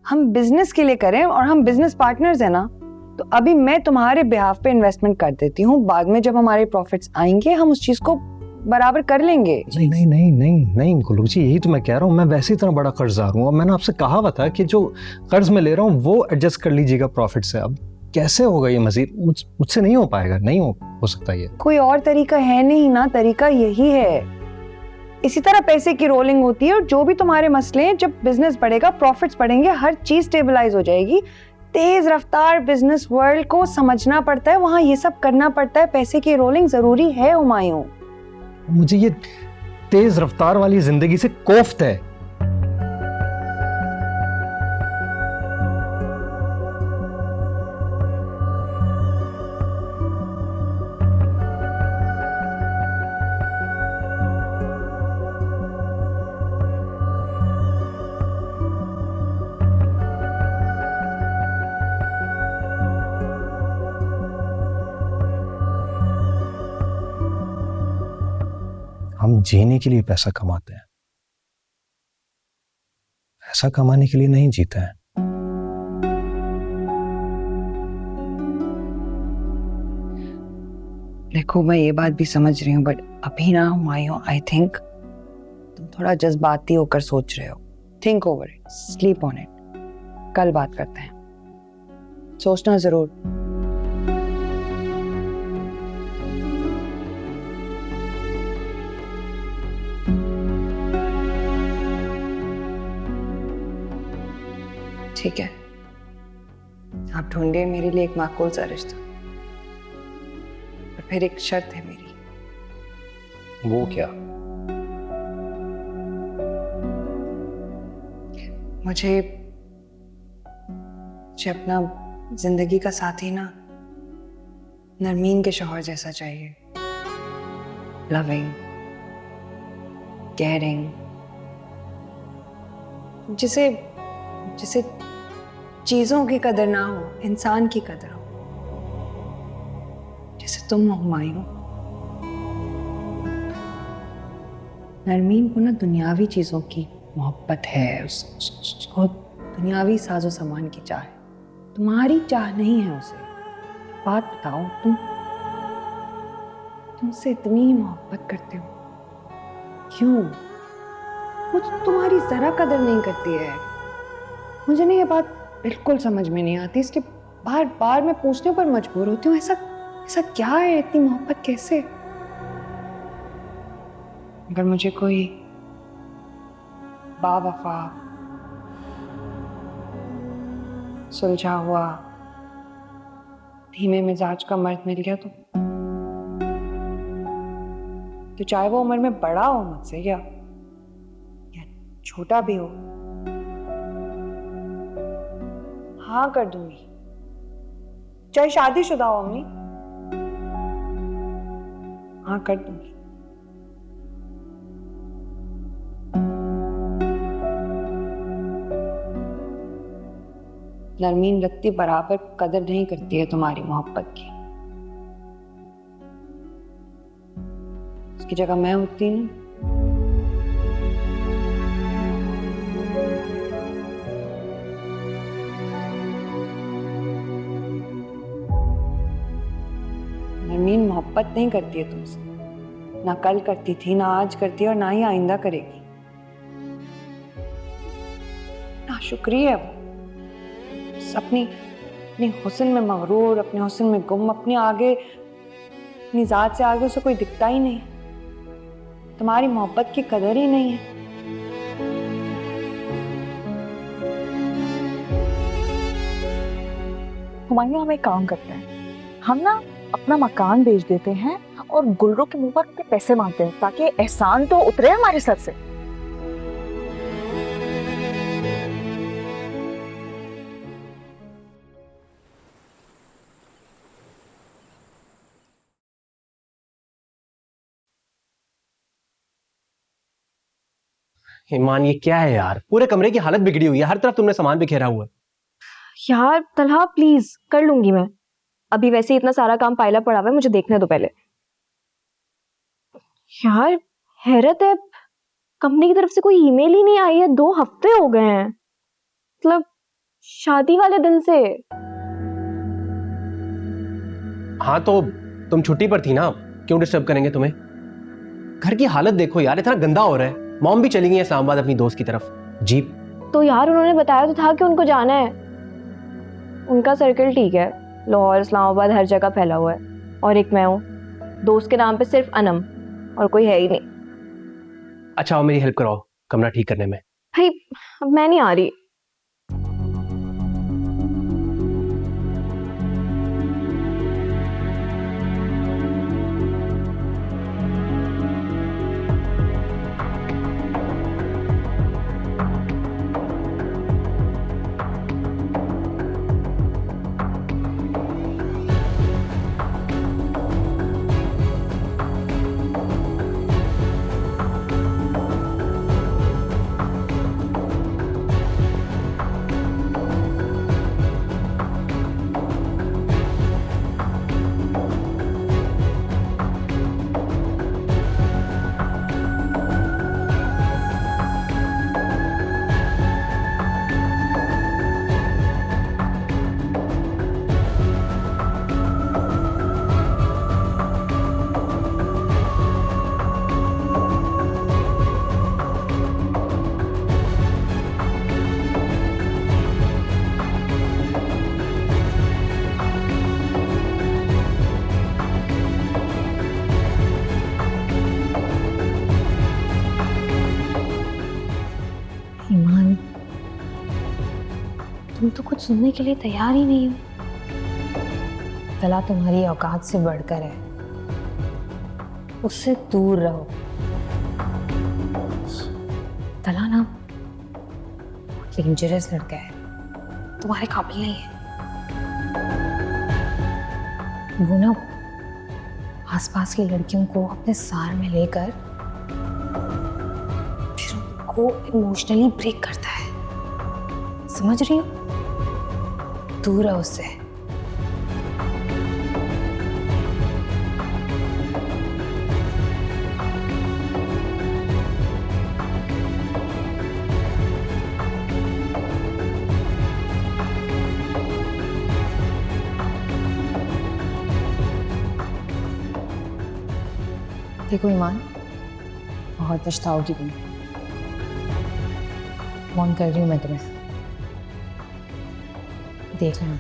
हम बिजनेस के लिए करें और हम बिजनेस पार्टनर्स हैं ना, तो अभी मैं तुम्हारे बिहाफ पे इन्वेस्टमेंट कर देती हूँ, बाद में जब हमारे प्रॉफिट्स आएंगे हम उस चीज को बराबर कर लेंगे। नहीं नहीं नहीं नहीं नहीं गोलोक जी, यही तो मैं कह रहा हूँ। मैं वैसे इतना बड़ा कर्जदार हूँ, और मैंने आपसे कहा हुआ था कि जो कर्ज मैं ले रहा हूँ वो एडजस्ट कर लीजिएगा प्रॉफिट से। अब कैसे होगा ये मजीद? मुझसे नहीं हो पाएगा, नहीं हो सकता ये। कोई और तरीका है नहीं ना, तरीका यही है। इसी तरह पैसे की रोलिंग होती है, और जो भी तुम्हारे मसले हैं, जब बिजनेस बढ़ेगा, प्रॉफिट्स बढ़ेंगे, हर चीज स्टेबलाइज हो जाएगी। तेज रफ्तार बिजनेस वर्ल्ड को समझना पड़ता है, वहां ये सब करना पड़ता है। पैसे की रोलिंग जरूरी है हुमायूं। मुझे ये तेज रफ्तार वाली जिंदगी से कोफ्त है। हम जीने के लिए पैसा कमाते हैं, पैसा कमाने के लिए नहीं जीते हैं। देखो मैं ये बात भी समझ रही हूँ, बट अभी ना हुमायूं, आई थिंक तुम थोड़ा जज्बाती होकर सोच रहे हो। Think over it, sleep on it, कल बात करते हैं, सोचना जरूर। ठीक है, आप ढूंढिए मेरे लिए एक माकूल सा रिश्ता, और फिर एक शर्त है मेरी। वो क्या? मुझे अपना जिंदगी का साथी ना नरमीन के शौहर जैसा चाहिए। लविंग, केयरिंग, जिसे जिसे चीजों की कदर ना हो, इंसान की कदर हो, जैसे तुम हो हुमायूं। नरमीन को ना दुनियावी चीजों की मोहब्बत है, उसको दुनियावी साजो सामान की चाह है। तुम्हारी चाह नहीं है उसे। बात बताओ, तुमसे इतनी मोहब्बत करते हो, क्यों? वो तो तुम्हारी जरा कदर नहीं करती है। मुझे ना ये बात बिल्कुल समझ में नहीं आती, इसलिए बार बार मैं पूछने पर मजबूर होती हूँ, ऐसा क्या है, इतनी मोहब्बत कैसे? अगर मुझे कोई बावफा, सुलझा हुआ, धीमे मिजाज का मर्द मिल गया तो चाहे वो उम्र में बड़ा हो मुझसे या छोटा भी हो, हाँ कर दूंगी। चाहे शादीशुदा हो अम्मी, हाँ कर दूंगी। नरमीन रत्ती बराबर कदर नहीं करती है तुम्हारी मोहब्बत की। उसकी जगह मैं होती ना, नरमीन मोहब्बत नहीं करती है तुमसे, ना कल करती थी, ना आज करती है, और ना ही आइंदा करेगी। ना शुक्रिया है वो, अपनी हुस्न में मगरूर, अपने हुस्न में गुम, अपनी जात से आगे उसे कोई दिखता ही नहीं। तुम्हारी मोहब्बत की कदर ही नहीं है। हुमायूं, हम एक काम करते हैं, हम ना अपना मकान बेच देते हैं और गुलरों के मुंह पर उनके पैसे मांगते हैं, ताकि एहसान तो उतरे हमारे सर से। ईमान, ये क्या है यार? पूरे कमरे की हालत बिगड़ी हुई है, हर तरफ तुमने सामान बिखेरा हुआ है। यार तलहा, प्लीज, कर लूंगी मैं। अभी वैसे ही इतना सारा काम पाइला पड़ा हुआ है, मुझे देखने दो पहले। यार हैरत है, कंपनी की तरफ से कोई ईमेल ही नहीं आई है, 2 हफ्ते हो गए हैं। मतलब शादी वाले दिन से। हाँ तो तुम छुट्टी पर थी ना, क्यों डिस्टर्ब करेंगे तुम्हें? घर की हालत देखो यार, इतना गंदा हो रहा है। मॉम भी चली गई है इस्लामाबाद अपनी दोस्त की तरफ। जीप तो यार उन्होंने बताया तो था कि उनको जाना है। उनका सर्कल ठीक है, लाहौर इस्लामाबाद हर जगह फैला हुआ है। और एक मैं हूँ, दोस्त के नाम पे सिर्फ अनम, और कोई है ही नहीं। अच्छा आओ मेरी हेल्प कराओ कमरा ठीक करने में। भाई अब मैं नहीं आ रही। ईमान, तुम तो कुछ सुनने के लिए तैयार ही नहीं हो। तला तुम्हारी औकात से बढ़कर है, उससे दूर रहो। तला ना डेंजरस लड़का है, तुम्हारे काबिल नहीं है। वो ना आसपास की लड़कियों को अपने सार में लेकर फिर उनको इमोशनली ब्रेक करता है, समझ रही हो? दूर है उससे। देखो ईमान, बहुत पछताओगी तुम। फोन कर रही हूँ मैं तुम्हें, देख लेना।